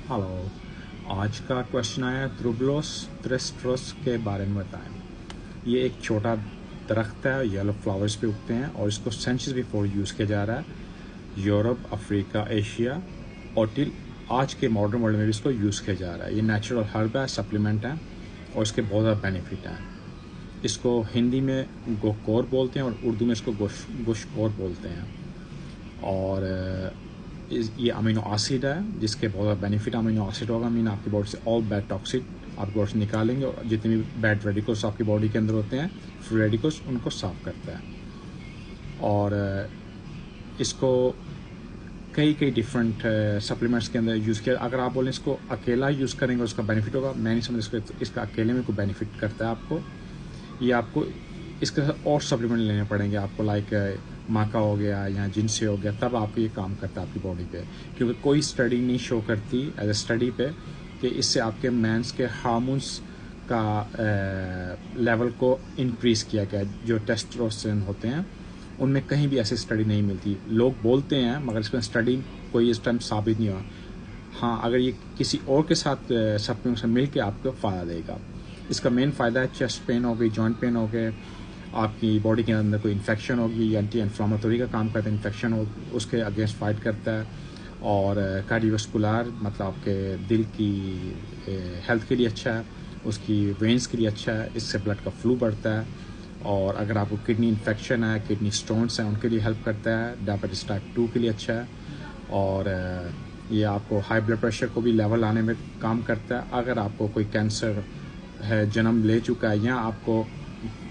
Hello. आज का question आया ट्रूबलोस थ्रिस्ट्रस के बारे में बताएं। ये एक छोटा दरख्त है, येलो फ्लावर्स पे उगते हैं और इसको सेंचुरीज बिफोर यूज़ किया जा रहा है। यूरोप, अफ्रीका, एशिया और टिल आज के मॉडर्न वर्ल्ड में भी इसको यूज़ किया जा रहा है। ये नेचुरल हर्ब है, सप्लीमेंट है और इसके बहुत ज़्यादा बेनिफिट हैं। इसको हिंदी में गोकोर बोलते हैं और उर्दू में इसको गोशकोर बोलते हैं। और ये अमीनो एसिड है जिसके बहुत ज़्यादा बेनिफिट। अमीनो एसिड होगा मीन आपकी बॉडी से ऑल बैड टॉक्सिक आपकी बॉडी से निकालेंगे और जितने भी बैड रेडिकल्स आपकी बॉडी के अंदर होते हैं, फ्री रेडिकल्स, उनको साफ करता है। और इसको कई कई डिफरेंट सप्लीमेंट्स के अंदर यूज़ किया। अगर आप बोलें इसको अकेला यूज़ करेंगे उसका बेनिफिट होगा, मैं नहीं समझ इसका अकेले में कोई बेनिफिट करता है आपको। ये आपको इसके साथ और सप्लीमेंट लेने पड़ेंगे आपको, लाइक माका हो गया या जिनसे हो गया, तब आपको ये काम करता है आपकी बॉडी पे। क्योंकि कोई स्टडी नहीं शो करती एज ए स्टडी पे कि इससे आपके मेंस के हार्मोन्स का लेवल को इंक्रीज़ किया गया। जो टेस्टोस्टेरोन होते हैं उनमें कहीं भी ऐसी स्टडी नहीं मिलती। लोग बोलते हैं मगर इसमें स्टडी कोई इस टाइम साबित नहीं हुआ। हाँ, अगर ये किसी और के साथ सप्लीमेंट से मिल के आपको फ़ायदा देगा। इसका मेन फ़ायदा है चेस्ट पेन हो गई, जॉइंट पेन हो गए, आपकी बॉडी के अंदर कोई इन्फेक्शन होगी, एंटी इन्फ्लामेटरी का काम करता है, इन्फेक्शन हो उसके अगेंस्ट फाइट करता है। और कार्डियोवास्कुलर मतलब आपके दिल की हेल्थ के लिए अच्छा है, उसकी वेंस के लिए अच्छा है, इससे ब्लड का फ्लो बढ़ता है। और अगर आपको किडनी इन्फेक्शन है, किडनी स्टोन्स हैं, उनके लिए हेल्प करता है। डायबिटीज टाइप 2 के लिए अच्छा है। और ये आपको हाई ब्लड प्रेशर को भी लेवल आने में काम करता है। अगर आपको कोई कैंसर है, जन्म ले चुका है, या आपको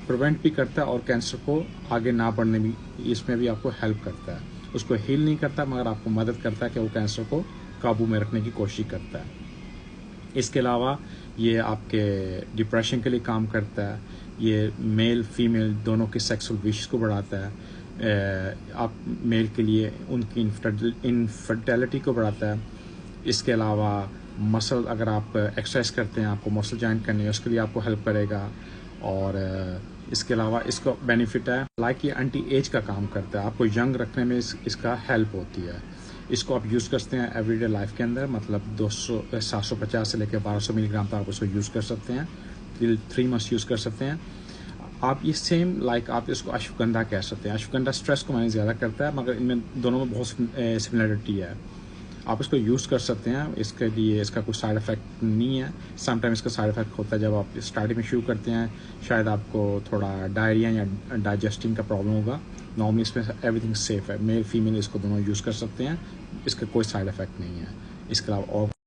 प्रिवेंट भी करता है और कैंसर को आगे ना बढ़ने भी इसमें भी आपको हेल्प करता है। उसको हील नहीं करता मगर आपको मदद करता है कि वो कैंसर को काबू में रखने की कोशिश करता है। इसके अलावा ये आपके डिप्रेशन के लिए काम करता है। ये मेल फीमेल दोनों के सेक्सुअल विश को बढ़ाता है। आप मेल के लिए उनकी इनफर्टिलिटी को बढ़ाता है। इसके अलावा मसल, अगर आप एक्सरसाइज करते हैं, आपको मसल जॉइन करनी है, उसके लिए आपको हेल्प करेगा। और इसके अलावा इसका बेनिफिट है लाइक ये एंटी एज का काम करता है, आपको यंग रखने में इसका हेल्प होती है। इसको आप यूज़ करते हैं एवरीडे लाइफ के अंदर, मतलब 750 से लेकर 1200 मिलीग्राम तक आप उसको यूज़ कर सकते हैं। टिल 3 मंथ्स यूज़ कर सकते हैं आप। ये सेम लाइक आप इसको अश्वगंधा कह सकते हैं। अश्वगंधा स्ट्रेस को मैंने ज़्यादा करता है मगर इनमें दोनों में बहुत सिमिलरिटी है। आप इसको यूज़ कर सकते हैं। इसके लिए इसका कोई साइड इफ़ेक्ट नहीं है। समटाइम इसका साइड इफ़ेक्ट होता है जब आप स्टार्टिंग में शुरू करते हैं, शायद आपको थोड़ा डायरिया या डाइजेस्टिंग का प्रॉब्लम होगा। नॉर्मली इसमें एवरीथिंग सेफ़ है। मेल फीमेल इसको दोनों यूज़ कर सकते हैं, इसका कोई साइड इफ़ेक्ट नहीं है। इसके अलावा और